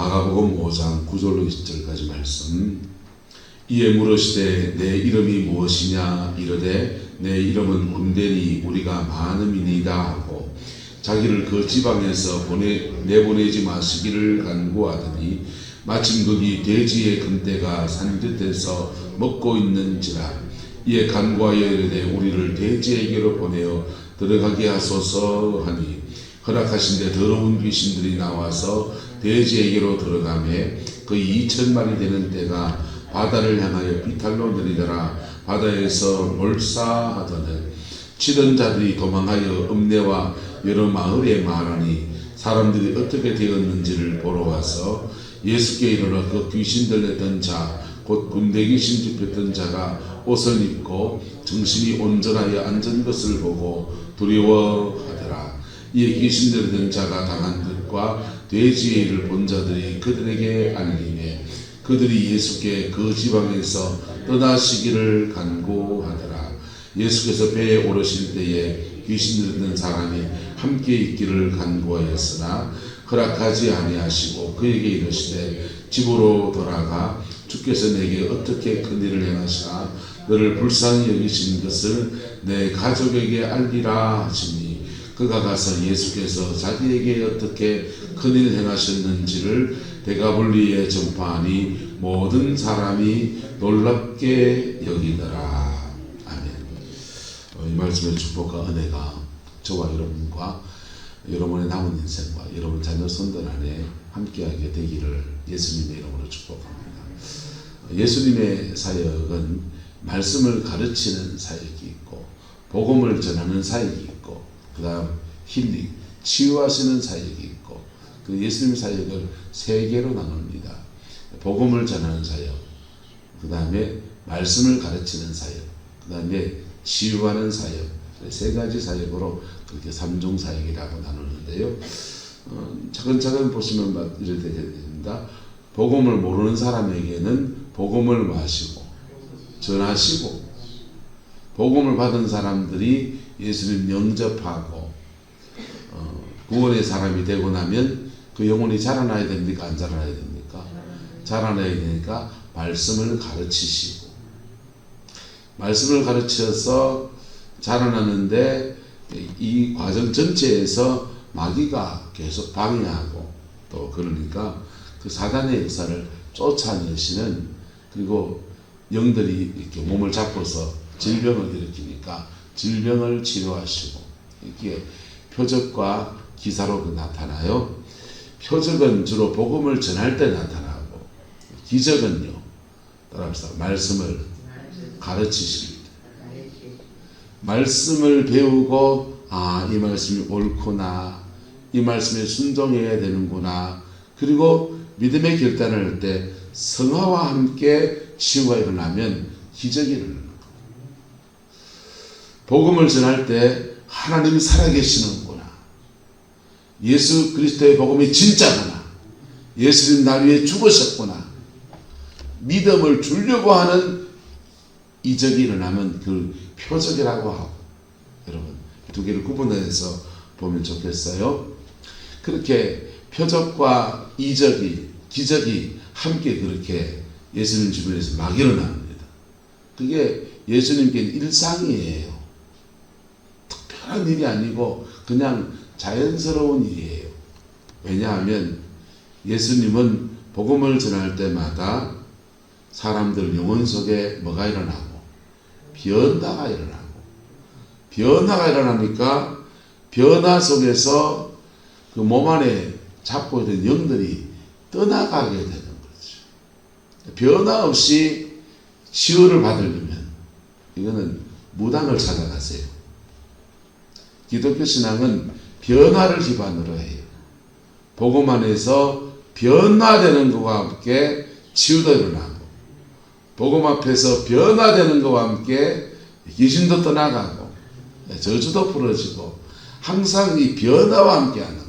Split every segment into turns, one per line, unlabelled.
마가복음 5장 9절로 20절까지 말씀. 이에 물으시되 내 이름이 무엇이냐 이르되 내 이름은 군대니 우리가 많음이니이다 하고 자기를 그 지방에서 내보내지 마시기를 간구하더니 마침 거기 돼지의 군대가 산뜻해서 먹고 있는지라. 이에 간구하여 이르되 우리를 돼지에게로 보내어 들어가게 하소서 하니 허락하신데 더러운 귀신들이 나와서 돼지에게로 들어가매 거의 2,000마리 되는 떼가 바다를 향하여 비탈로 내리더라. 바다에서 몰사하더니 치던 자들이 도망하여 읍내와 여러 마을에 말하니 사람들이 어떻게 되었는지를 보러 와서 예수께 이르러 그 귀신 들렸던 자 곧 군대 귀신 잡혔던 자가 옷을 입고 정신이 온전하여 앉은 것을 보고 두려워하더라. 이에 귀신 들렸던 자가 당한 것과 돼지의 일을 본 자들이 그들에게 알리매 그들이 예수께 그 지방에서 떠나시기를 간구하더라. 예수께서 배에 오르실 때에 귀신 들렸던 사람이 함께 있기를 간구하였으나 허락하지 아니하시고 그에게 이르시되 집으로 돌아가 주께서 내게 어떻게 큰 일을 행하시나 너를 불쌍히 여기신 것을 내 가족에게 알리라 하시니 그가 가서 예수께서 자기에게 어떻게 큰 일을 행하셨는지를 데가볼리에 전파하니 모든 사람이 놀랍게 여기더라. 아멘. 이 말씀의 축복과 은혜가 저와 여러분과 여러분의 남은 인생과 여러분 자녀 손들 안에 함께하게 되기를 예수님의 이름으로 축복합니다. 예수님의 사역은 말씀을 가르치는 사역이 있고 복음을 전하는 사역이 있고 그 다음 힐링, 치유하시는 사역이 있고 그 예수님의 사역을 세 개로 나눕니다. 복음을 전하는 사역, 그 다음에 말씀을 가르치는 사역, 그 다음에 치유하는 사역, 세 가지 사역으로 그렇게 삼종 사역이라고 나누는데요. 차근차근 보시면 이렇게 됩니다. 복음을 모르는 사람에게는 복음을 마시고 전하시고 복음을 받은 사람들이 예수님 영접하고 구원의 사람이 되고 나면 그 영혼이 자라나야 됩니까? 안 자라나야 됩니까? 자라나야 되니까 말씀을 가르치시고 말씀을 가르쳐서 자라나는데 이 과정 전체에서 마귀가 계속 방해하고 또 그러니까 그 사단의 역사를 쫓아내시는 그리고 영들이 이렇게 몸을 잡고서 질병을 일으키니까 질병을 치료하시고 이게 표적과 기사로 나타나요. 표적은 주로 복음을 전할 때 나타나고 기적은요. 따라합시다. 말씀을 가르치실 때 말씀을 배우고 이 말씀이 옳구나 이 말씀에 순종해야 되는구나 그리고 믿음의 결단을 할 때 성화와 함께 치유가 일어나면 기적이 일어나는 겁니다. 복음을 전할 때 하나님이 살아계시는구나 예수 그리스도의 복음이 진짜구나 예수님 날 위해 죽으셨구나 믿음을 주려고 하는 이적이 일어나면 그 표적이라고 하고 여러분 두 개를 구분해서 보면 좋겠어요. 그렇게 표적과 이적이 기적이 함께 그렇게 예수님 주변에서 막 일어납니다. 그게 예수님께는 일상이에요. 특별한 일이 아니고 그냥 자연스러운 일이에요. 왜냐하면 예수님은 복음을 전할 때마다 사람들 영혼 속에 뭐가 일어나고 변화가 일어나고 변화가 일어나니까 변화 속에서 그 몸 안에 잡고 있던 영들이 떠나가게 되는 거죠. 변화 없이 치유를 받으려면 이거는 무당을 찾아가세요. 기독교 신앙은 변화를 기반으로 해요. 복음 안에서 변화되는 것과 함께 치유도 일어나고 복음 앞에서 변화되는 것과 함께 귀신도 떠나가고 저주도 풀어지고 항상 이 변화와 함께 하는 거예요.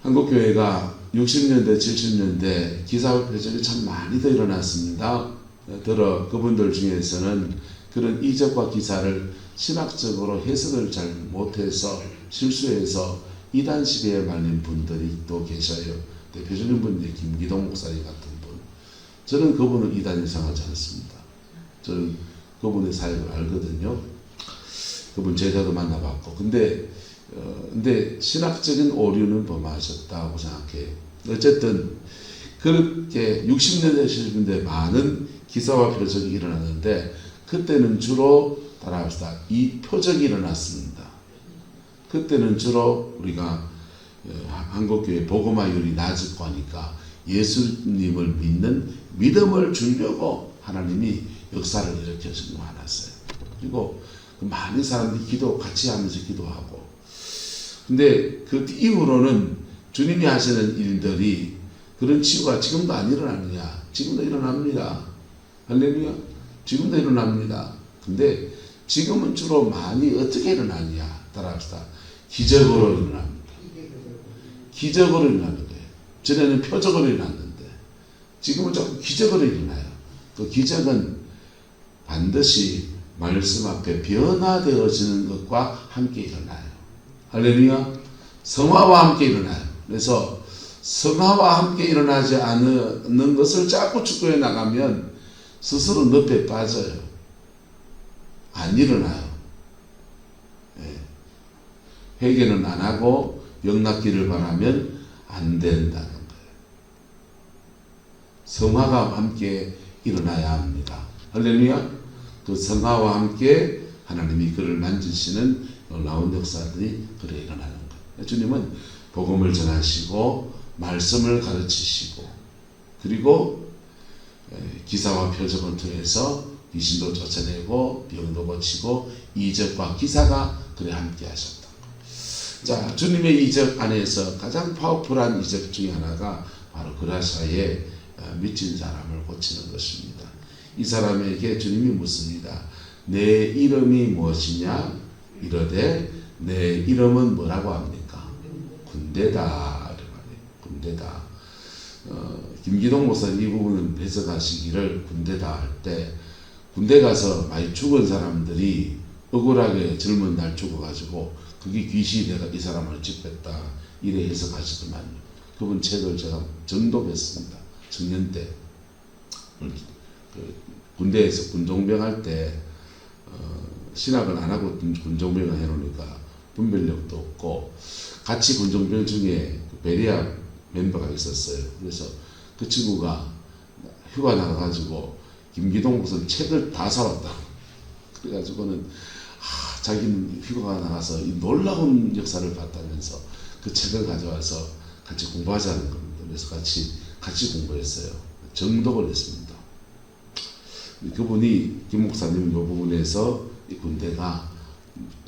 한국교회가 60년대 70년대 기사와 표적이 참 많이 더 일어났습니다. 들어 그분들 중에서는 그런 이적과 기사를 신학적으로 해석을 잘 못해서 실수해서 이단 시대에 말린 분들이 또 계셔요. 대표적인 분이 김기동 목사님 같은 분. 저는 그분은 이단에 상하지 않습니다. 저는 그분의 사역을 알거든요. 그분 제자도 만나봤고. 근데 신학적인 오류는 범하셨다고 생각해요. 어쨌든 그렇게 60년대 70년대 많은 기사와 표적이 일어났는데 그때는 주로 따라합시다. 이 표적이 일어났습니다. 그때는 주로 우리가 한국교회 복음화율이 낮고 하니까 예수님을 믿는 믿음을 주려고 하나님이 역사를 일으켜주는 많았어요. 그리고 많은 사람들이 같이 하면서 기도하고. 근데 그 이후로는 주님이 하시는 일들이 그런 치유가 지금도 안 일어나느냐? 지금도 일어납니다. 할렐루야. 지금도 일어납니다. 근데 지금은 주로 많이 어떻게 일어나느냐? 따라합시다. 기적으로 일어납니다. 기적으로 일어나는 거예요. 전에는 표적으로 일어났는데 지금은 자꾸 기적으로 일어나요. 그 기적은 반드시 말씀 앞에 변화되어지는 것과 함께 일어나요. 할렐루야. 성화와 함께 일어나요. 그래서 성화와 함께 일어나지 않는 것을 자꾸 추구해 나가면 스스로 늪에 빠져요. 안 일어나요. 회개는 안 하고 영납기를 바라면 안 된다는 거예요. 성화가 함께 일어나야 합니다. 할렐루야. 그 성화와 함께 하나님이 그를 만지시는 놀라운 역사들이 그래 일어나는 거예요. 주님은 복음을 전하시고 말씀을 가르치시고 그리고 기사와 표적을 통해서 귀신도 쫓아내고 병도 고치고 이적과 기사가 그래 함께 하셨다. 자, 주님의 이적 안에서 가장 파워풀한 이적 중에 하나가 바로 그라사에 미친 사람을 고치는 것입니다. 이 사람에게 주님이 묻습니다. 내 이름이 무엇이냐? 이르되 내 이름은 뭐라고 합니까? 군대다. 군대다. 김기동 목사님 이 부분을 해석하시기를 군대다 할 때 군대 가서 많이 죽은 사람들이 억울하게 젊은 날 죽어가지고 그게 귀신이 내가 이 사람을 집했다 이래 해석하시더만요. 그분 책을 제가 정독했습니다. 청년 때 군대에서 군종병 할 때 신학을 안 하고 군종병을 해놓으니까 분별력도 없고 같이 군종병 중에 베리아 멤버가 있었어요. 그래서 그 친구가 휴가 나가가지고 김기동 목사님 책을 다 사왔다. 그래가지고는 자기는 휴가가 나가서 이 놀라운 역사를 봤다면서 그 책을 가져와서 같이 공부하자는 겁니다. 그래서 같이 공부했어요. 정독을 했습니다. 그분이 김 목사님은 이 부분에서 이 군대가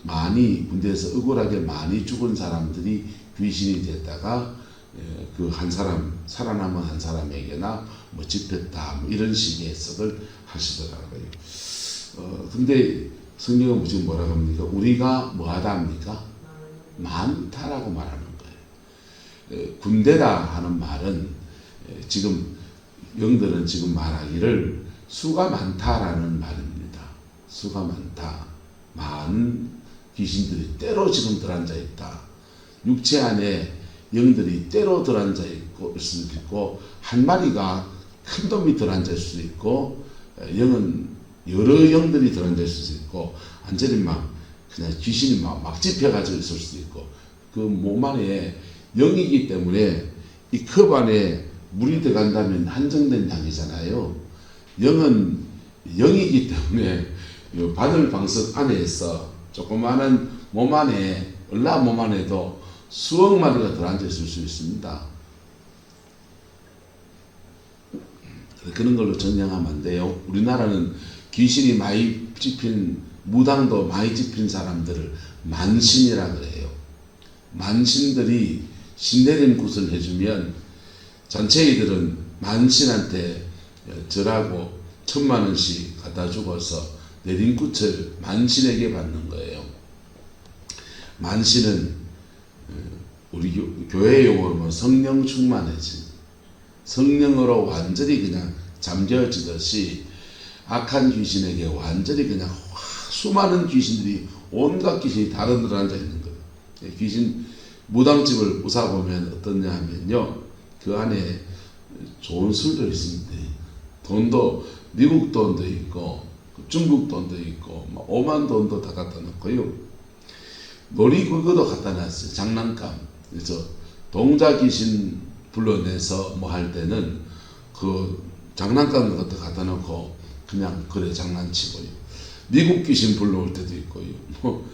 군대에서 억울하게 많이 죽은 사람들이 귀신이 됐다가 그 한 사람 살아남은 한 사람에게나 뭐 집했다 뭐 이런 식의 해석을 하시더라고요. 근데 성경은 지금 뭐라고 합니까? 우리가 뭐하다 합니까? 많다라고 말하는 거예요. 군대다 하는 말은 지금 영들은 지금 말하기를 수가 많다라는 말입니다. 수가 많다. 많은 귀신들이 때로 지금 들어앉아 있다. 육체 안에 영들이 때로 들어앉아 있을 수도 있고 한 마리가 큰 놈이 들어앉아 있을 수도 있고 영은 여러 영들이 들어앉아 있을 수도 있고 완전히 막 그냥 귀신이 막 집혀가지고 있을 수도 있고 그 몸 안에 영이기 때문에 이 컵 안에 물이 들어간다면 한정된 양이잖아요. 영은 영이기 때문에 바늘 방석 안에서 조그마한 몸 안에 얼라 몸 안에도 수억 마리가 들어앉아 있을 수 있습니다. 그런 걸로 전향하면 안 돼요. 우리나라는 귀신이 많이 집힌 무당도 많이 집힌 사람들을 만신이라 그래요. 만신들이 신내림 굿을 해주면 전체이들은 만신한테 절하고 10,000,000원씩 갖다 주고서 내림굿을 만신에게 받는 거예요. 만신은 우리 교회 용어로 보면 성령 충만해진 성령으로 완전히 그냥 잠겨지듯이 악한 귀신에게 완전히 그냥 수많은 귀신들이 온갖 귀신이 다 들어앉아 있는 거예요. 귀신 무당집을 우사보면 어떠냐 하면요, 그 안에 좋은 술도 있습니다. 돈도 미국 돈도 있고 중국 돈도 있고 오만 돈도 다 갖다 놓고요, 놀이기구도 갖다 놨어요. 장난감. 그래서 동자 귀신 불러내서 뭐 할 때는 그 장난감 같은 거 갖다 놓고 그냥 그래 장난치고요. 미국 귀신 불러올 때도 있고요. 뭐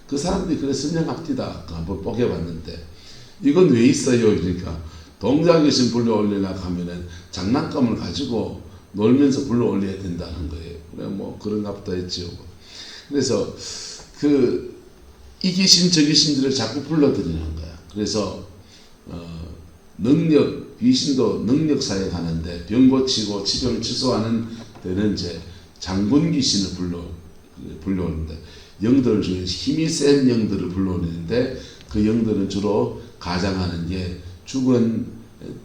그 사람들이 그래 선명합디다. 한번 뽀개봤는데 이건 왜 있어요? 그러니까 동자 귀신 불러올리려 하면은 장난감을 가지고 놀면서 불러올려야 된다는 거예요. 그래 뭐 그런가 보다 했지요. 그래서 이 귀신 저 귀신들을 자꾸 불러들이는 거야. 그래서 귀신도 능력 사역하는데 병 고치고 치병 취소하는 데는 이제 장군 귀신을 불러오는데, 영들 중에 힘이 센 영들을 불러오는데 그 영들은 주로 가장하는 게 죽은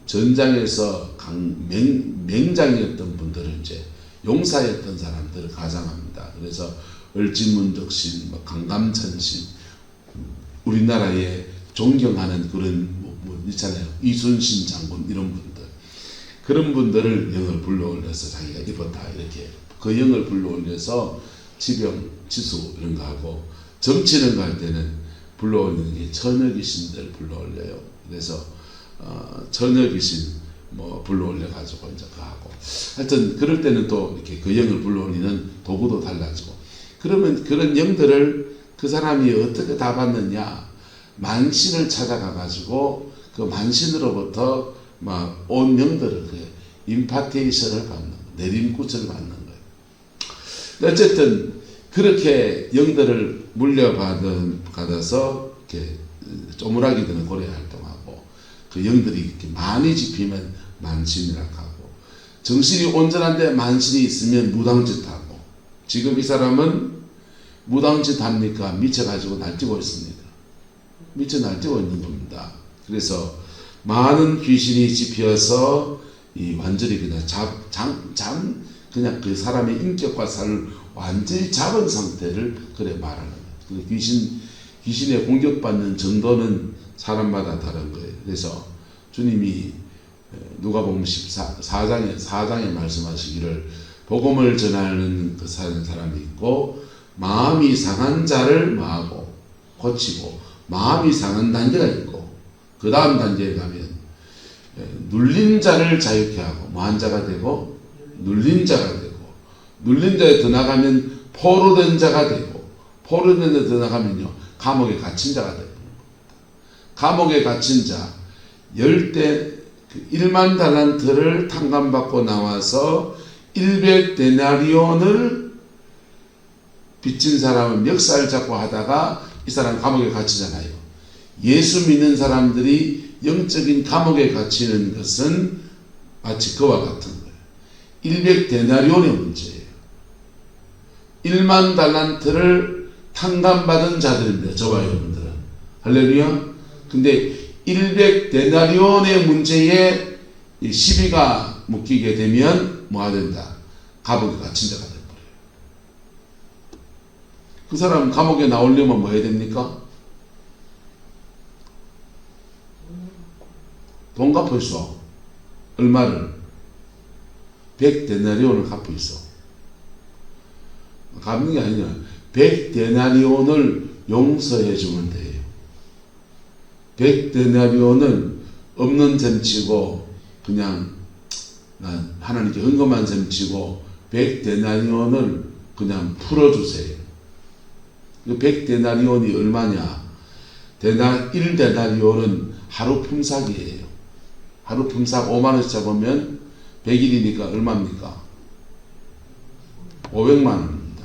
전장에서 맹장이었던 분들을 이제 용사였던 사람들을 가장합니다. 그래서 을지문덕신, 강감천신, 우리나라에 존경하는 그런 있잖아요. 이순신 장군 이런 분들, 그런 분들을 영을 불러올려서 자기가 입었다 이렇게 그 영을 불러올려서 지병, 치수 이런 거 하고, 점치는 거 할 때는 불러올리는 게 처녀귀신들 불러올려요. 그래서 처녀귀신 뭐 불러올려 가지고 이제 그 하고, 하여튼 그럴 때는 또 이렇게 그 영을 불러올리는 도구도 달라지고. 그러면 그런 영들을 그 사람이 어떻게 다 받느냐, 만신을 찾아가 가지고 그 만신으로부터 막 온 영들을 임파테이션을 받는, 내림굿을 받는 거예요. 어쨌든 그렇게 영들을 물려받아서 이렇게 쪼무라기들은 고래 활동하고, 그 영들이 이렇게 많이 집히면 만신이라고 하고, 정신이 온전한데 만신이 있으면 무당짓 하고. 지금 이 사람은 무당짓 합니까? 미쳐가지고 날뛰고 있습니다. 미쳐 날뛰고 있는 겁니다. 그래서 많은 귀신이 집혀서 완전히 그냥 그냥 그 사람의 인격과 살을 완전히 잡은 상태를 그래 말하는 거예요. 귀신에 공격받는 정도는 사람마다 다른 거예요. 그래서 주님이 누가복음 14장에 말씀하시기를, 복음을 전하는 그 사람이 있고 마음이 상한 자를 뭐하고 고치고, 마음이 상한 단계가 있고 그 다음 단계에 가면 눌린 자를 자유케 하고 뭐한 자가 되고 눌린 자가 되고, 눌린 자에 더 나가면 포로된 자가 되고, 포로된 데 더 나가면요 감옥에 갇힌 자가 되고. 감옥에 갇힌 자 1만 달란트를 탕감받고 나와서 100데나리온을 빚진 사람은 멱살 잡고 하다가 이 사람 감옥에 갇히잖아요. 예수 믿는 사람들이 영적인 감옥에 갇히는 것은 마치 그와 같은 거예요. 100데나리온의 문제예요. 1만 달란트를 탕감받은 자들입니다. 저와 여러분들은. 할렐루야. 근데 100데나리온의 문제에 시비가 묶이게 되면 뭐가 된다? 감옥에 갇힌 자가 돼버려요. 그 사람 감옥에 나오려면 뭐 해야 됩니까? 돈 갚을 수. 얼마를? 100데나리온을 갚을 수. 갚는 게 아니냐. 100데나리온을 용서해 주면 돼요. 100데나리온은 없는 셈치고 그냥 하나님께 헌금한 셈치고 100데나리온을 그냥 풀어주세요. 100데나리온이 얼마냐? 1데나리온은 하루 품삯이에요. 하루 품삯 5만원씩 잡으면 100일이니까 얼마입니까? 500만원입니다.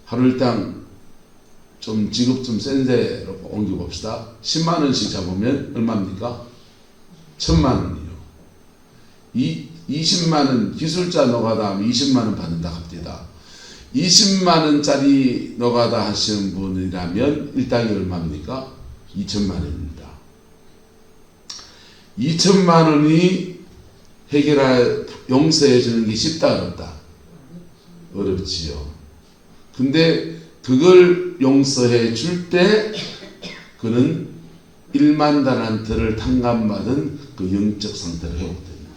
하루 일당 좀 지급 좀 센 데로 옮겨봅시다. 10만원씩 잡으면 얼마입니까? 1000만원이요. 20만원 기술자 노가다 하면 20만원 받는다 합니다. 20만원짜리 노가다 하시는 분이라면 일당이 얼마입니까? 2천만원입니다. 2천만원이 용서해 주는 게 쉽다 어렵다? 어렵지요. 근데 그걸 용서해 줄 때 그는 1만 달란트를 탕감받은 그 영적 상태로 회복됩니다.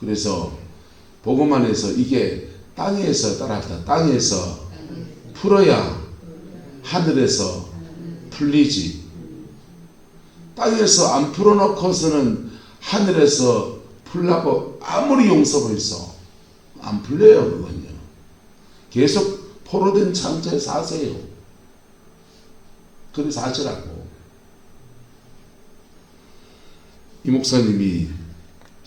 그래서 복음 안에서 이게 땅에서 따라합니다. 땅에서 풀어야 하늘에서 풀리지. 땅에서 안 풀어놓고서는 하늘에서 풀라고 아무리 용서 있어 안 풀려요. 그건요. 계속 포로된 상태에 사세요. 그래 사시라고. 이 목사님이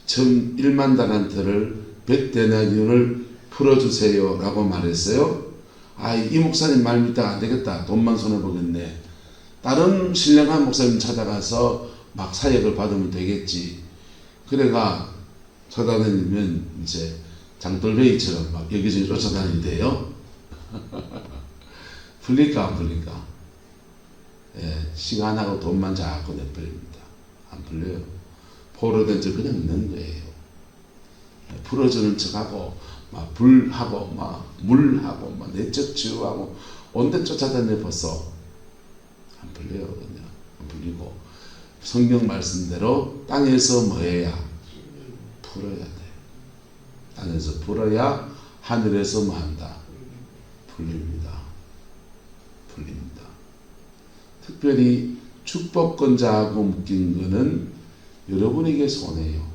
처음 1만 달란트를 100데나리온을 풀어주세요 라고 말했어요. 이 목사님 말 믿다가 안 되겠다. 돈만 손해보겠네. 다른 신령한 목사님 찾아가서 막 사역을 받으면 되겠지. 그래가 찾아다니면 이제 장돌베이처럼 막 여기저기 쫓아다니대요. 풀릴까 안 풀릴까? 예, 시간하고 돈만 자꾸 내버립니다. 안 풀려요. 포로된 저 그냥 있는 거예요. 풀어주는 척하고 막 불하고 막 물하고 막 내적 치유하고 온데 쫓아다녀 벌써 안 풀려요. 그냥 안 풀리고 성경 말씀대로 땅에서 뭐 해야 풀어야 돼. 땅에서 풀어야 하늘에서 뭐 한다. 풀립니다. 풀립니다. 특별히 축복권자하고 묶인 거는 여러분에게 손해요.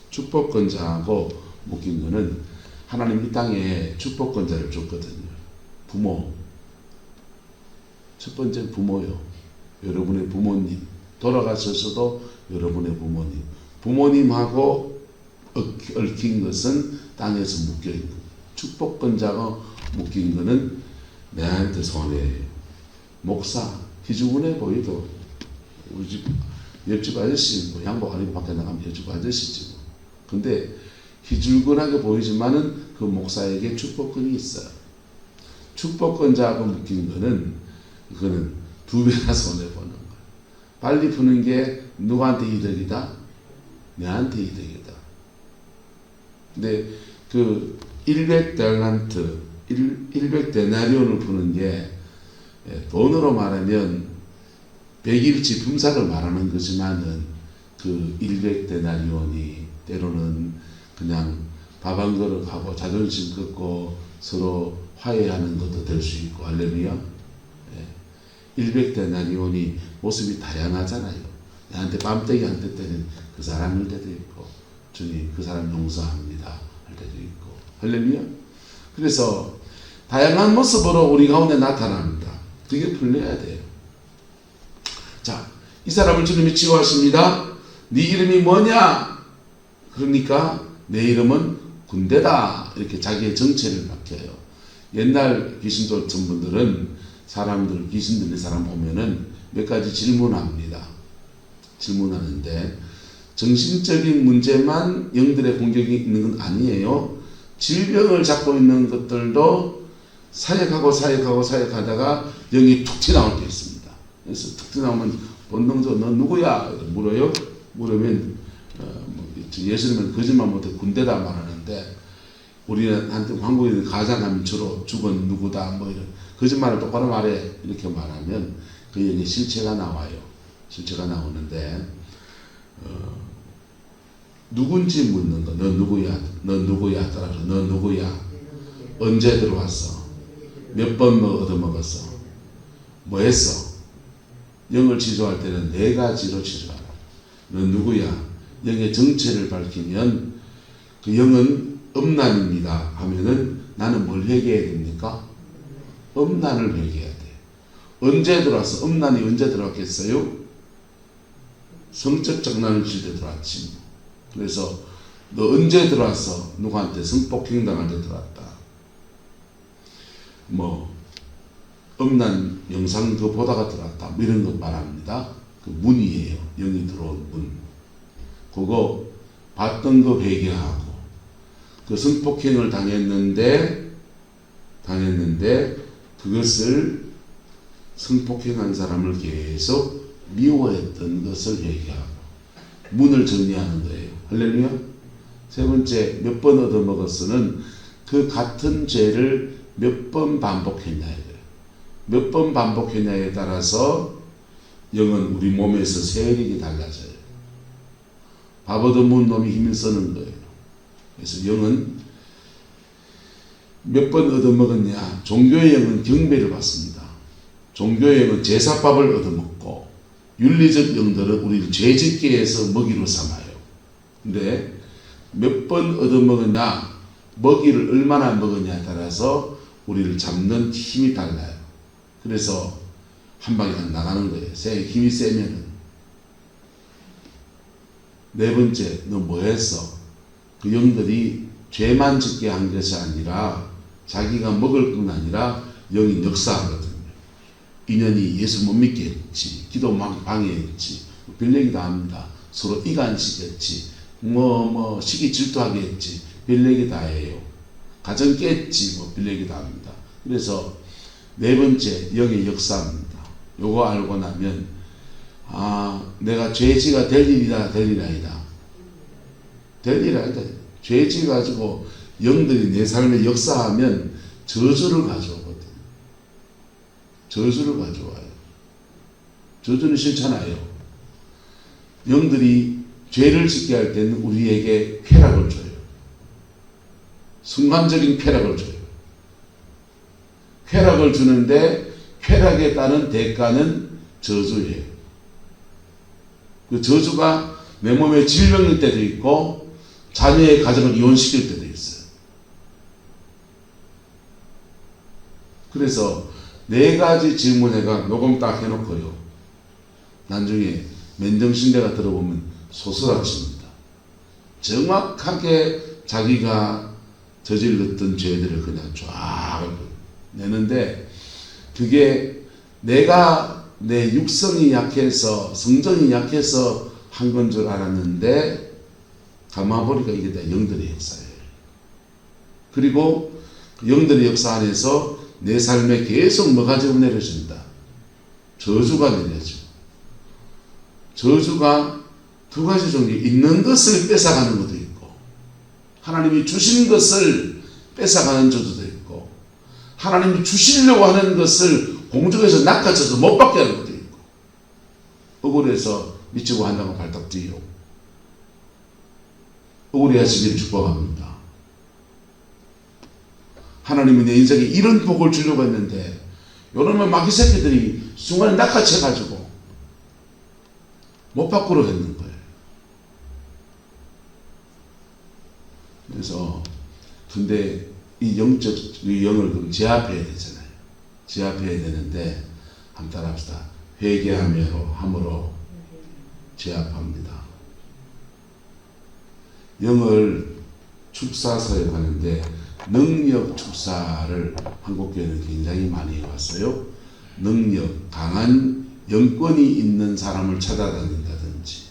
축복권자하고 묶인 거는 하나님 이 땅에 축복권자를 줬거든요. 부모. 첫 번째 부모요. 여러분의 부모님. 돌아가셔서도 여러분의 부모님. 부모님하고 얽힌 것은 땅에서 묶여있는 거예요. 축복권자가 묶인 거는 내한테 손해예요. 목사, 기주군에 보이도 우리 집 옆집 아저씨 뭐 양복 안 입고 밖에 나가면 옆집 아저씨지 뭐. 근데 희줄근하게 보이지만은 그 목사에게 축복권이 있어요. 축복권자하고 묶인 거는 그거는 두 배나 손해 보는 거예요. 빨리 푸는 게 누구한테 이득이다? 내한테 이득이다. 근데 그 100달란트, 100데나리온을 푸는 게 돈으로 말하면 100일치 품삯을 말하는 거지만은 그 100데나리온이 때로는 그냥 밥 한 그릇 하고 자존심 긋고 서로 화해하는 것도 될 수 있고. 할렐루야. 100데나리온이 모습이 다양하잖아요. 나한테 뺨때기 한 때는 그 사람일 때도 있고, 주님 그 사람 용서합니다 할 때도 있고. 할렐루야. 그래서 다양한 모습으로 우리 가운데 나타납니다. 그게 풀려야 돼요. 자, 이 사람을 주님이 치유하십니다. 네 이름이 뭐냐? 그러니까 내 이름은 군대다. 이렇게 자기의 정체를 밝혀요. 옛날 귀신도 전분들은 사람들, 귀신 들린 사람 보면은 몇 가지 질문합니다. 질문하는데 정신적인 문제만 영들의 공격이 있는 건 아니에요. 질병을 잡고 있는 것들도 사역하다가 영이 툭 튀어나올 때 있습니다. 그래서 툭 튀어나오면 본능적으로 너 누구야? 물어요. 물으면 예수님은 거짓말 못해 군대다 말하는데 우리는 한국인은 가장하면 주로 죽은 누구다 뭐 이런 거짓말을 똑바로 말해 이렇게 말하면 그 영의 실체가 나와요. 실체가 나오는데 누군지 묻는 거. 너 누구야? 너 누구야? 따라서 너 누구야? 언제 들어왔어? 몇 번 뭐 얻어먹었어? 뭐 했어? 영을 치료할 때는 네 가지로 치료하라. 너 누구야? 영의 정체를 밝히면 그 영은 음란입니다 하면은 나는 뭘 회개해야 됩니까? 음란을 회개해야 돼. 언제 들어왔어? 음란이 언제 들어왔겠어요? 성적 장난을 칠 때 들어왔지. 그래서 너 언제 들어왔어? 누구한테 성폭행 당할 때 들어왔다. 뭐 음란 영상 그 보다가 들어왔다. 뭐 이런 것 말합니다. 그 문이에요. 영이 들어온 문. 그거 봤던 거 회개하고 그 성폭행을 당했는데 그것을 성폭행한 사람을 계속 미워했던 것을 회개하고 문을 정리하는 거예요. 할렐루야. 세 번째 몇 번 얻어먹었으는 그 같은 죄를 몇 번 반복했냐에 몇 번 반복했냐에 따라서 영은 우리 몸에서 세력이 달라져요. 밥 얻어먹은 놈이 힘을 쓰는 거예요. 그래서 영은 몇 번 얻어먹었냐. 종교의 영은 경배를 받습니다. 종교의 영은 제사밥을 얻어먹고, 윤리적 영들은 우리를 죄짓게 해서 먹이로 삼아요. 근데 몇 번 얻어먹었냐, 먹이를 얼마나 먹었냐에 따라서 우리를 잡는 힘이 달라요. 그래서 한 방에 안 나가는 거예요. 힘이 세면은. 네 번째, 너 뭐 했어? 그 영들이 죄만 짓게 한 것이 아니라 자기가 먹을 뿐 아니라 영이 역사하거든요. 인연이 예수 못 믿게 했지, 기도 방해했지, 별 얘기 다 합니다. 서로 이간시켰지, 시기 질투하게 했지, 별 얘기 다 해요. 가정 깼지, 별 얘기 다 합니다. 그래서 네 번째, 영의 역사입니다. 요거 알고 나면 내가 죄지가 될 일이다, 될 일 아니다. 될 일 아니다. 죄지 가지고 영들이 내 삶에 역사하면 저주를 가져오거든. 저주를 가져와요. 저주는 싫잖아요. 영들이 죄를 짓게 할 때는 우리에게 쾌락을 줘요. 순간적인 쾌락을 줘요. 쾌락을 주는데 쾌락에 따른 대가는 저주예요. 그 저주가 내 몸에 질병일 때도 있고 자녀의 가정을 이혼시킬 때도 있어요. 그래서 네 가지 질문에가 녹음 딱 해놓고요. 나중에 맨정신대가 들어보면 소스라칩니다. 정확하게 자기가 저질렀던 죄들을 그냥 쫙 내는데, 그게 내가 내 육성이 약해서, 성정이 약해서 한 건 줄 알았는데 가만보니까 이게 다 영들의 역사예요. 그리고 영들의 역사 안에서 내 삶에 계속 뭐가 지고 내려진다. 저주가 내려져. 저주가 두 가지 종류, 있는 것을 뺏어가는 것도 있고, 하나님이 주신 것을 뺏어가는 저주도 있고, 하나님이 주시려고 하는 것을 공중에서 낚아쳐서 못 받게 하는 것도 있고, 억울해서 미치고 한다고 발딱 뛰어. 억울해하시기를 축복합니다. 하나님이 내 인생에 이런 복을 주려고 했는데, 요놈의 마귀 새끼들이 순간에 낚아채가지고 못 받고로 했는 거예요. 그래서, 근데 이 영을 제압해야 되잖아요. 제압해야 되는데, 한번 따라합시다. 회개함으로 제압합니다. 영을 축사 사역하는데 능력 축사를 한국교회는 굉장히 많이 해왔어요. 능력, 강한 영권이 있는 사람을 찾아다닌다든지,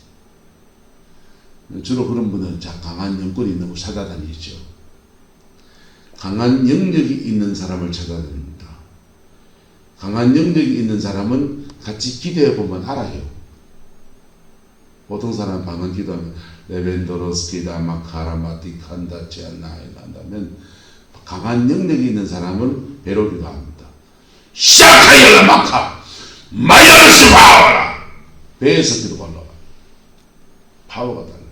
주로 그런 분은 강한 영권이 있는 걸 찾아다니죠. 강한 영역이 있는 사람을 찾아다닙니다. 강한 영역이 있는 사람은 같이 기도해 보면 알아요. 보통 사람 방언 기도하면 레벤도로스키다 마카라마티 칸다 제안나에 난다면, 강한 영역이 있는 사람은 배로 기도합니다. 시작하여라 마카 마이어스 파워라. 배에서 기도가 올라와요. 파워가 달라요.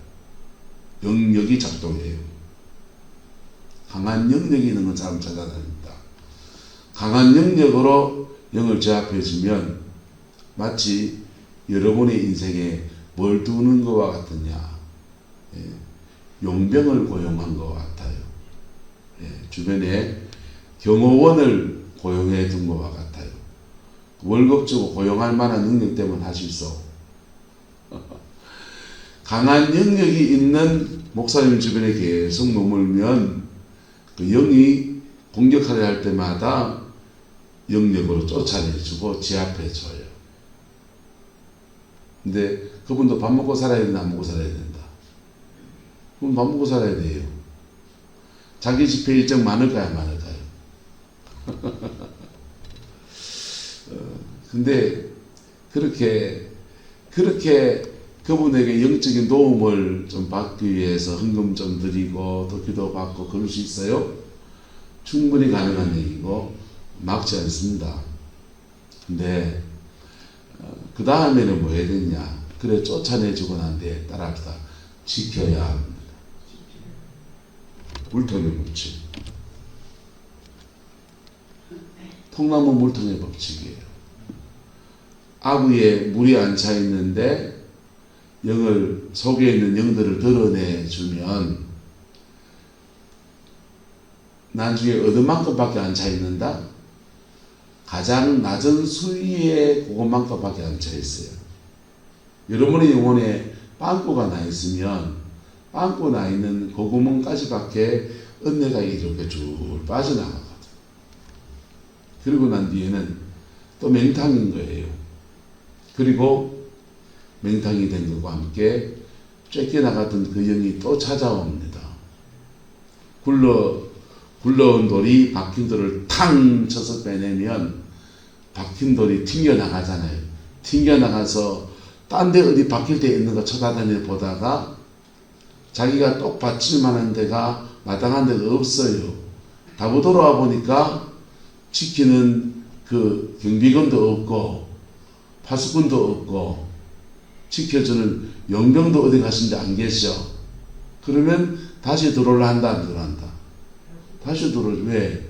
영역이 작동해요. 강한 영역이 있는 사람 찾아다닙니다. 강한 영역으로 영을 제압해주면 마치 여러분의 인생에 뭘 두는 것과 같으냐. 용병을 고용한 것 같아요. 주변에 경호원을 고용해 둔 것과 같아요. 월급 주고 고용할 만한 능력 때문에 하실 수 없고, 강한 영역이 있는 목사님 주변에 계속 머물면 그 영이 공격하려 할 때마다 영역으로 쫓아내주고 제압해줘요. 근데 그분도 밥 먹고 살아야 되나, 안 먹고 살아야 된다. 그럼 밥 먹고 살아야 돼요. 자기 집회 일정 많을까요, 많을까요? 근데 그렇게 그분에게 영적인 도움을 좀 받기 위해서 헌금 좀 드리고 또 기도 받고 그럴 수 있어요. 충분히 가능한 얘기고 막지 않습니다. 근데 그 다음에는 뭐 해야 되냐? 그래 쫓아내주고 난 뒤에 따라합시다. 지켜야 합니다. 물통의 법칙. 통나무 물통의 법칙이에요. 아구에 물이 안 차 있는데 영을 속에 있는 영들을 드러내주면 나중에 얻은 만큼밖에 안 차 있는다. 가장 낮은 수위에 그것만큼밖에 안 차 있어요. 여러분의 영혼에 빵꾸가 나 있으면 빵꾸 나 있는 그 구멍까지밖에 은혜가 이렇게 쭉 빠져나가거든. 그리고 난 뒤에는 또 맹탕인 거예요. 그리고 맹탕이 된 것과 함께 쫓겨나갔던 그 영이 또 찾아옵니다. 굴러온 돌이 박힌 돌을 탕 쳐서 빼내면 박힌 돌이 튕겨나가잖아요. 튕겨나가서 딴 데 어디 박힐 데 있는 거 쳐다다니 보다가 자기가 똑 받칠 만한 데가 마땅한 데가 없어요. 다보 돌아와 보니까 지키는 그 경비관도 없고 파수꾼도 없고 지켜주는 용병도 어디 가신지 안 계셔. 그러면 다시 들어올라 한다 안 들어간다? 다시 들어올. 왜?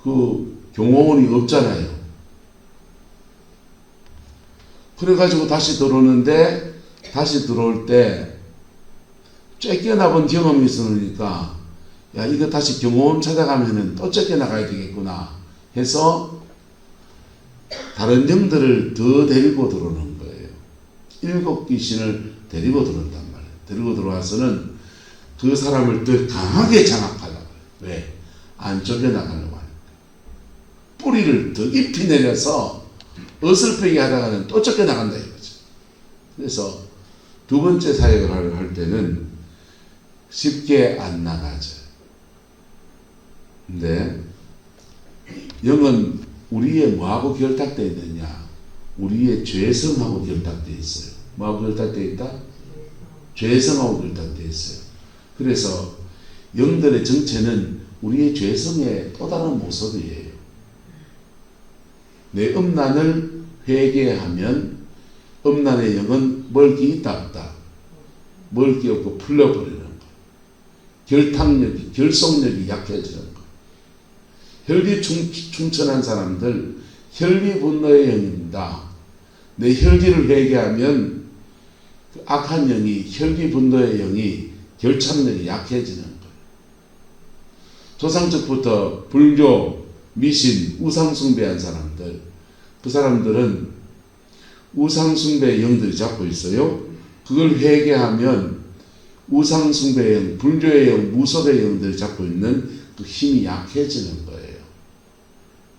그 경호원이 없잖아요. 그래가지고 다시 들어오는데 다시 들어올 때 쫓겨나본 경험이 있으니까 야 이거 다시 경호원 찾아가면은 또 쫓겨나가야 되겠구나 해서 다른 영들을 더 데리고 들어오는 거예요. 7 귀신을 데리고 들어온단 말이에요. 데리고 들어와서는 그 사람을 더 강하게 장악하려고 해요. 왜? 안 쫓겨나가려고 하니까. 뿌리를 더 깊이 내려서 어설프게 하다가는 또 쫓겨나간다 이거죠. 그래서 두 번째 사역을 할 때는 쉽게 안 나가죠. 근데 영은 우리의 뭐하고 결탁되어 있느냐? 우리의 죄성하고 결탁되어 있어요. 뭐하고 결탁되어 있다? 죄성하고 결탁되어 있어요. 그래서 영들의 정체는 우리의 죄성의 또 다른 모습이에요. 내 음란을 회개하면 음란의 영은 멀기 있다 없다. 멀기 없고 풀려버리는 거. 결탁력이 결속력이 약해지는 거. 혈기 충천한 사람들 혈기 분노의 영입니다. 내 혈기를 회개하면 그 악한 영이 혈기 분노의 영이 결착력이 약해지는 거예요. 조상적부터 불교, 미신, 우상숭배한 사람들, 그 사람들은 우상숭배의 영들이 잡고 있어요. 그걸 회개하면 우상숭배의 영, 불교의 영, 무속의 영들이 잡고 있는 그 힘이 약해지는 거예요.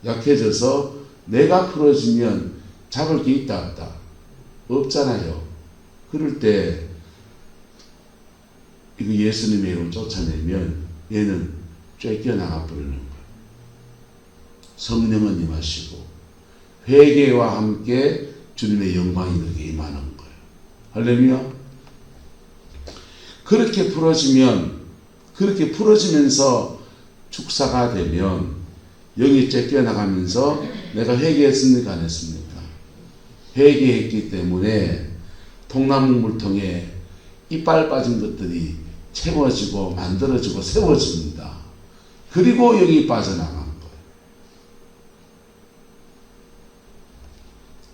약해져서 내가 풀어지면 잡을 게 있다 없다? 없잖아요. 그럴 때 이거 예수님의 영을 쫓아내면 얘는 쫓겨나가 버리는 거예요. 성령은 임하시고 회개와 함께 주님의 영광이 그렇게 임하는 거예요. 할렐루야. 그렇게 풀어지면서 축사가 되면 영이 쫓겨나가면서 내가 회개했습니까? 안 했습니까? 회개했기 때문에 통나무 물통에 이빨 빠진 것들이 채워지고 만들어지고 세워집니다. 그리고 영이 빠져나간 거예요.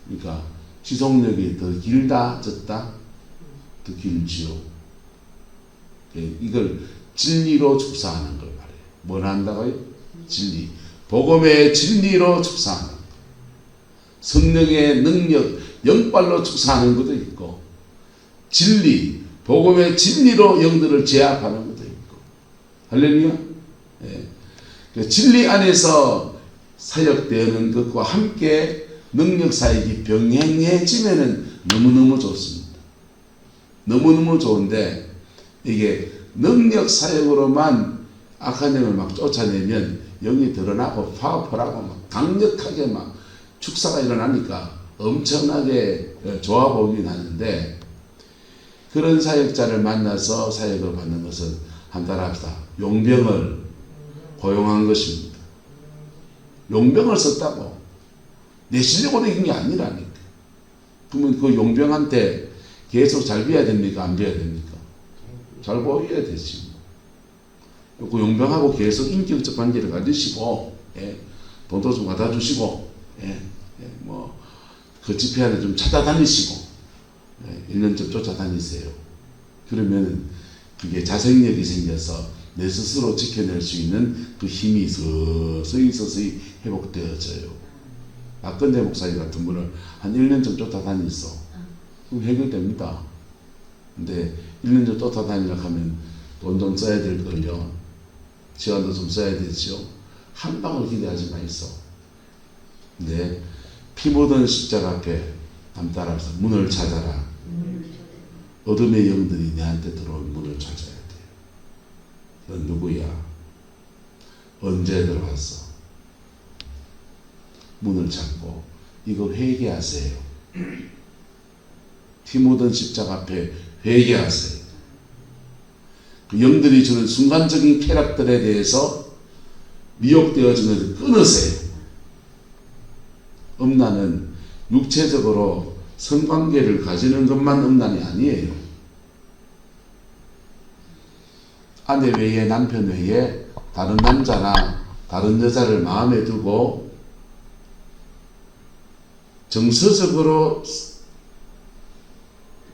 그러니까 지속력이 더 길다 졌다? 더 길지요. 이걸 진리로 축사하는 걸 말해요. 뭘 한다고요? 진리. 복음의 진리로 축사하는 것. 성령의 능력, 영빨로 축사하는 것도 있고, 진리, 복음의 진리로 영들을 제압하는 것도 있고. 할렐루야? 예. 진리 안에서 사역되는 것과 함께 능력 사역이 병행해지면은 너무너무 좋습니다. 너무너무 좋은데, 이게 능력 사역으로만 악한 영을 막 쫓아내면 영이 드러나고 파워풀하고 막 강력하게 막 축사가 일어나니까 엄청나게 좋아 보이긴 하는데, 그런 사역자를 만나서 사역을 받는 것은 한달 합시다. 용병을 고용한 것입니다. 용병을 썼다고. 내 실력으로 이긴 게 아니라니까. 그러면 그 용병한테 계속 잘 비워야 됩니까? 안 비워야 됩니까? 잘 보여야 되지. 그 용병하고 계속 인격적 관계를 가지시고, 예, 돈도 좀 갖다 주시고, 그 집회 안에 좀 찾아다니시고, 1년쯤 쫓아다니세요. 그러면 그게 자생력이 생겨서 내 스스로 지켜낼 수 있는 그 힘이 서서히 회복되어져요. 박근재 목사님 같은 분을 한 1년쯤 쫓아다녔어. 그럼 해결됩니다. 근데 1년쯤 쫓아다니려고 하면 돈 좀 써야 될 걸요. 시간도 좀 써야 되죠. 한 방울 기대하지 마있어. 근데 피 묻은 십자가 앞에 남 따라서 문을 찾아라. 어둠의 영들이 내한테 들어온 문을 찾아야 돼. 넌 누구야? 언제 들어왔어? 문을 찾고 이거 회개하세요. 피 묻은 십자가 앞에 회개하세요. 그 영들이 주는 순간적인 쾌락들에 대해서 미혹되어지는 것을 끊으세요. 음란은 육체적으로 성관계를 가지는 것만 음란이 아니에요. 아내 외에 남편 외에 다른 남자나 다른 여자를 마음에 두고 정서적으로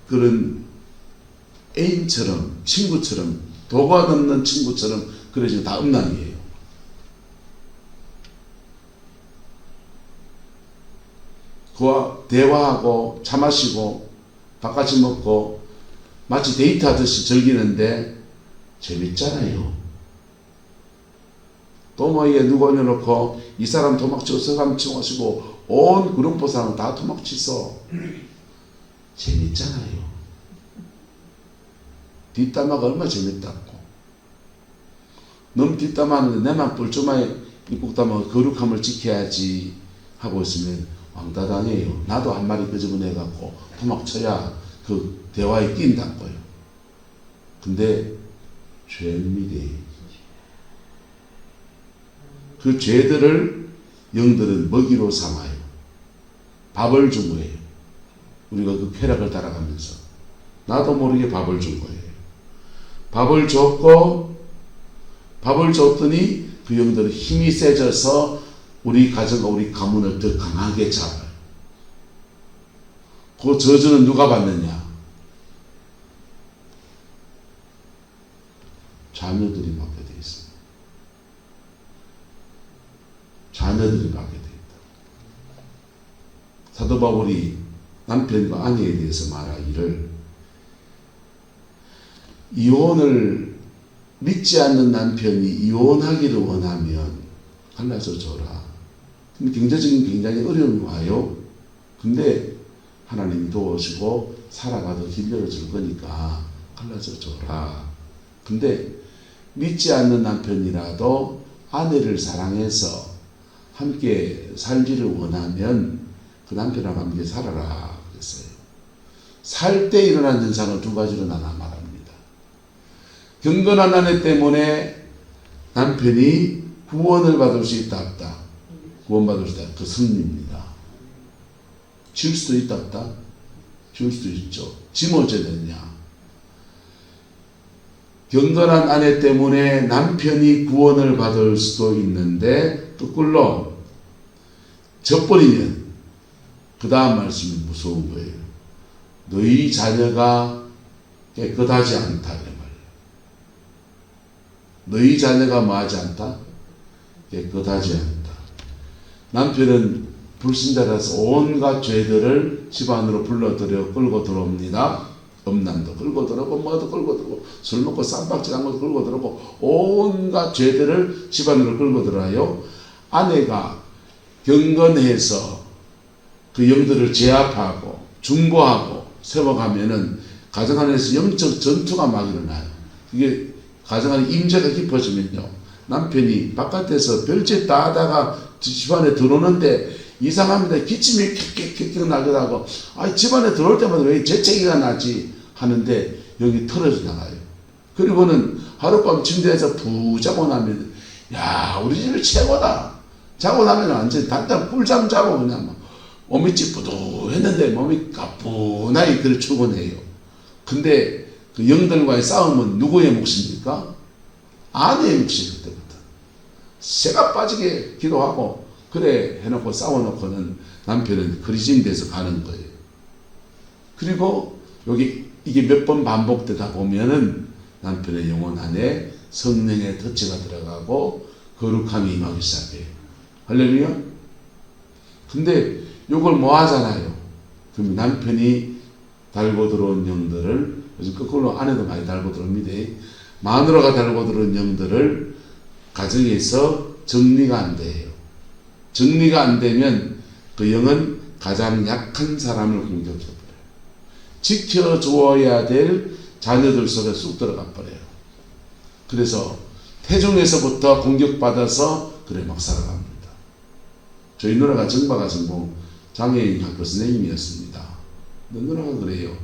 그런 애인처럼 친구처럼 도가 넘는 친구처럼 그래서 다 음란이에요. 그와 대화하고 차 마시고 밥같이 먹고 마치 데이트하듯이 즐기는데 재밌잖아요. 도모에 누구 올려놓고 이 사람 도망치고 저 사람 치고 온 구룡포 사람 다 도망치서 재밌잖아요. 뒷담화가 얼마나 재밌다고. 너무 뒷담화하는데 내만 뻘쭘하게 입국담화 거룩함을 지켜야지 하고 있으면 왕따당해요. 나도 한 마리 끄집어내갖고 도망쳐야 그 대화에 낀다고요. 근데 죄입니다. 그 죄들을 영들은 먹이로 삼아요. 밥을 준 거예요. 우리가 그 쾌락을 따라가면서 나도 모르게 밥을 준 거예요. 밥을 줬더니 그 영들은 힘이 세져서 우리 가정과 우리 가문을 더 강하게 잡아요. 그 저주는 누가 받느냐? 자녀들이 받게 돼 있습니다. 자녀들이 받게 돼 있다. 사도 바울이 남편과 아내에 대해서 말하기를 이혼을 믿지 않는 남편이 이혼하기를 원하면 갈라서 줘라. 경제적인 굉장히 어려움이 와요. 근데 하나님이 도우시고 살아가도 길러줄 거니까 갈라서 줘라. 근데 믿지 않는 남편이라도 아내를 사랑해서 함께 살기를 원하면 그 남편하고 함께 살아라 그랬어요. 살 때 일어난 현상을 두 가지로 나눠 말합니다. 경건한 아내 때문에 남편이 구원을 받을 수 있다 없다. 구원받을 수 있다. 그 승리입니다. 질 수도 있다 없다. 질 수도 있죠. 지면 어째 되느냐. 경건한 아내 때문에 남편이 구원을 받을 수도 있는데 거꾸로 져버리면 그 다음 말씀이 무서운 거예요. 너희 자녀가 깨끗하지 않다. 너희 자녀가 뭐하지 않다? 깨끗하지 않다. 남편은 불신자라서 온갖 죄들을 집안으로 불러들여 끌고 들어옵니다. 음란도 끌고 들어오고 뭐도 끌고 들어오고 술 먹고 쌈박질한 것도 끌고 들어오고 온갖 죄들을 집안으로 끌고 들어와요. 아내가 경건해서 그 영들을 제압하고 중보하고 세워가면은 가정 안에서 영적 전투가 막 일어나요. 이게 가정 안에 임재가 깊어지면요. 남편이 바깥에서 별짓 다 하다가 집안에 들어오는데 이상합니다. 기침이 킥킥킥 나기도 하고 집안에 들어올 때마다 왜 재채기가 나지 하는데 여기 털어져 나가요. 그리고는 하룻밤 침대에서 푹 자고 나면 야 우리 집이 최고다. 자고 나면 완전히 단단 꿀잠 자고 그냥 막 몸이 찌뿌둥했는데 몸이 가뿐하게 그를 출근해요. 근데 그 영들과의 싸움은 누구의 몫입니까? 아내의 몫이에요. 그때부터 새가 빠지게 기도하고 그래 해놓고 싸워놓고는 남편은 그리심 돼서 가는 거예요. 그리고 이게 몇 번 반복되다 보면은 남편의 영혼 안에 성령의 터치가 들어가고 거룩함이 임하기 시작해요. 할렐루야. 근데 요걸 뭐 하잖아요. 그럼 남편이 달고 들어온 영들을, 요즘 거꾸로 아내도 많이 달고 들어옵니다. 마누라가 달고 들어온 영들을 가정에서 정리가 안 돼요. 정리가 안 되면 그 영은 가장 약한 사람을 공격해버려요. 지켜주어야 될 자녀들 속에 쑥 들어가 버려요. 그래서 태중에서부터 공격받아서 그래 막 살아갑니다. 저희 누나가 정바가 전공 장애인 학교 선생님이었습니다. 누나가 그래요.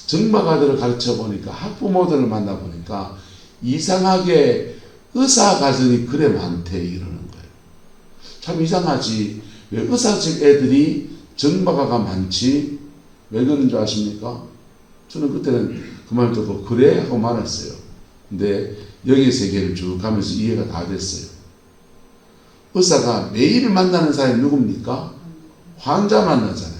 정바가들을 가르쳐 보니까 학부모들을 만나 보니까 이상하게 의사 가정이 그래 많대 이러는 거예요. 참 이상하지. 왜 의사집 애들이 정바가가 많지? 왜 그런 줄 아십니까? 저는 그때는 그 말 듣고 그래? 하고 말았어요. 근데 영의 세계를 쭉 가면서 이해가 다 됐어요. 의사가 매일 만나는 사람이 누굽니까? 환자 만나잖아요.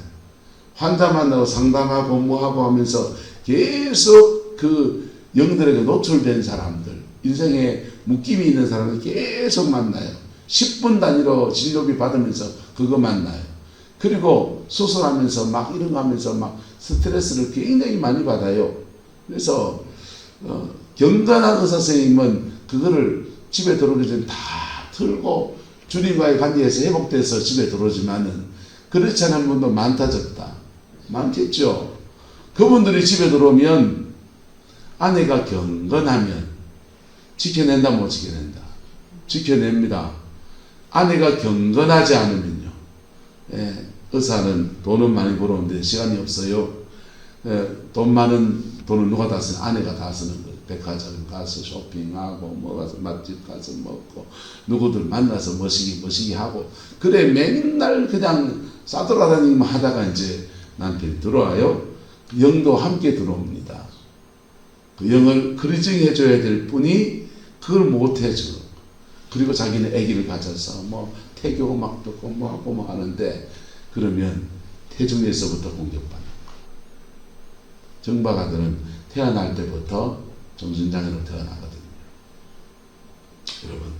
환자 만나고 상담하고 뭐하고 하면서 계속 그 영들에게 노출된 사람들, 인생에 묶임이 있는 사람을 계속 만나요. 10분 단위로 진료비 받으면서 그거 만나요. 그리고 수술하면서 막 이런 거 하면서 막 스트레스를 굉장히 많이 받아요. 그래서 경건한 의사 선생님은 그거를 집에 들어오기 전에 다 틀고 주님과의 관계에서 회복돼서 집에 들어오지만은 그렇지 않은 분도 많다 적다. 많겠죠. 그분들이 집에 들어오면 아내가 경건하면 지켜낸다 못 지켜낸다. 지켜냅니다. 아내가 경건하지 않으면요. 의사는 돈은 많이 벌어오는데 시간이 없어요. 돈 많은 돈은 누가 다 쓰는? 아내가 다 쓰는 거예요. 백화점 가서 쇼핑하고 뭐 가서 맛집 가서 먹고 누구들 만나서 머시기 하고 그래 맨날 그냥 싸돌아다니기만 하다가 이제 남편이 들어와요. 영도 함께 들어옵니다. 그 영을 그리징해 줘야 될 분이 그걸 못 해줘. 그리고 자기는 아기를 가져서 뭐 태교 막 듣고 뭐 하고 뭐 하는데 그러면 태중에서부터 공격받는 거예요. 정박아들은 태어날 때부터 정신장애로 태어나거든요. 여러분,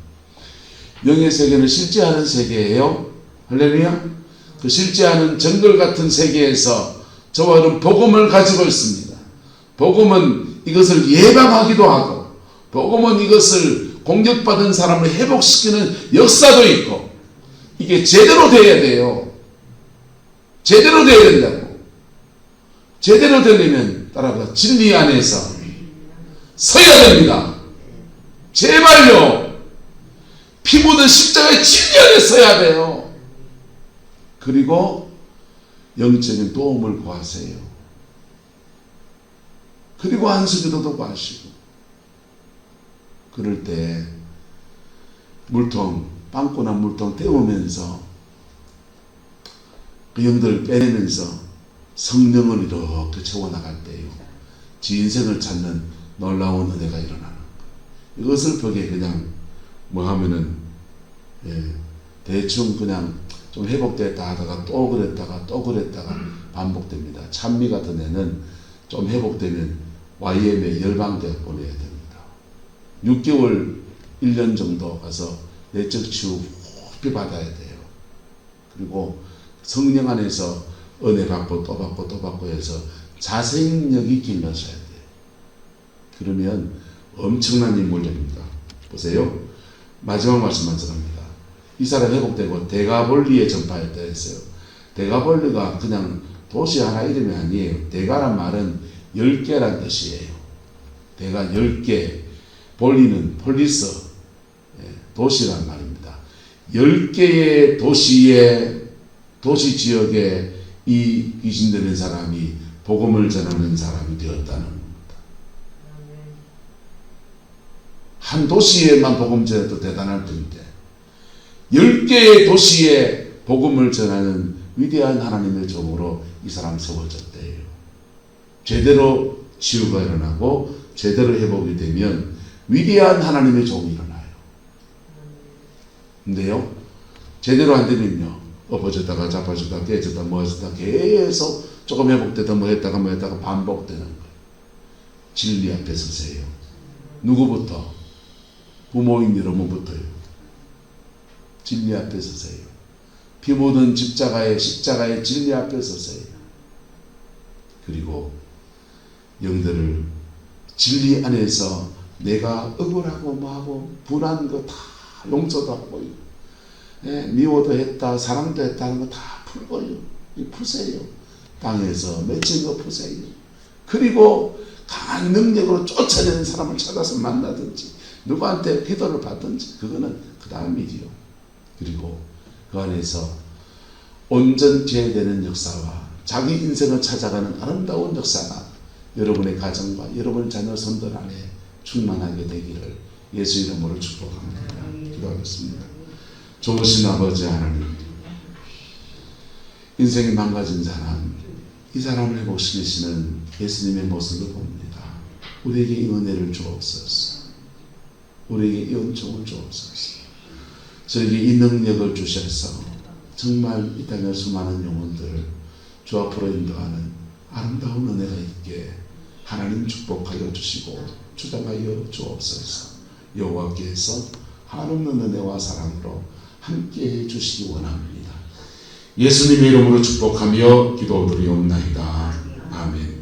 영의 세계는 실제하는 세계예요. 할렐루야. 그 실제하는 정글 같은 세계에서 저와 여러분 복음을 가지고 있습니다. 복음은 이것을 예방하기도 하고 복음은 이것을 공격받은 사람을 회복시키는 역사도 있고 이게 제대로 돼야 돼요. 제대로 돼야 된다고. 제대로 되려면 따라서 진리 안에서 서야 됩니다. 제발요. 피 묻은 십자가의 진리 안에 서야 돼요. 그리고 영적인 도움을 구하세요. 그리고 안수기도도 구하시고 그럴 때 물통, 빵꾸난 물통 때우면서 그 영들을 빼내면서 성령을 이렇게 채워나갈 때요. 지 인생을 찾는 놀라운 은혜가 일어나는 거예요. 이것을 벽에 그냥 뭐 하면은 대충 그냥 좀 회복됐다 하다가 또 그랬다가 반복됩니다. 찬미 같은 애는 좀 회복되면 YM에 열방대학 보내야 됩니다. 6개월 1년 정도 가서 내적 치유 깊이 받아야 돼요. 그리고 성령 안에서 은혜 받고 또 받고 해서 자생력이 길러져야 돼요. 그러면 엄청난 인물 됩니다. 보세요. 마지막 말씀만 전합니다. 이 사람 회복되고 대가볼리에 전파했다 했어요. 대가볼리가 그냥 도시 하나 이름이 아니에요. 대가란 말은 10개란 뜻이에요. 대가 10개, 볼리는 폴리스, 도시란 말입니다. 10개의 도시 지역에 이 귀신 들린 사람이 복음을 전하는 사람이 되었다는 겁니다. 한 도시에만 복음 전해도 대단할 텐데 10개의 도시에 복음을 전하는 위대한 하나님의 종으로 이 사람 세워졌대요. 제대로 치유가 일어나고 제대로 회복이 되면 위대한 하나님의 종이 일어나요. 근데요, 제대로 안 되면요, 엎어졌다가 자빠졌다가 깨졌다가 뭐했다가 계속 조금 회복되다 뭐 했다가 반복되는 거예요. 진리 앞에 서세요. 누구부터? 부모인 여러분부터요. 진리 앞에 서세요. 피 묻은 십자가의 진리 앞에 서세요. 그리고 영들을 진리 안에서 내가 억울하고 뭐하고 분한 거 다 용서도 하고요. 미워도 했다, 사랑도 했다 하는 거 다 풀고요. 푸세요. 방에서 맺힌 거 푸세요. 그리고 강한 능력으로 쫓아내는 사람을 찾아서 만나든지 누구한테 기도를 받든지 그거는 그 다음 일이요. 그리고 그 안에서 온전케 되는 역사와 자기 인생을 찾아가는 아름다운 역사가 여러분의 가정과 여러분의 자녀 손들 안에 충만하게 되기를 예수 이름으로 축복합니다. 기도하겠습니다. 좋으신 아버지 하나님, 인생이 망가진 사람, 이 사람을 회복시키시는 예수님의 모습을 봅니다. 우리에게 이 은혜를 주옵소서. 우리에게 이 은총을 주옵소서. 저에게 이 능력을 주셔서 정말 이 땅의 수많은 영혼들을 주 앞으로 인도하는 아름다운 은혜가 있게 하나님 축복하여 주시고 주장하여 주옵소서. 여호와께서 한없는 은혜와 사랑으로 함께해 주시기 원합니다. 예수님의 이름으로 축복하며 기도드리옵나이다. 아멘.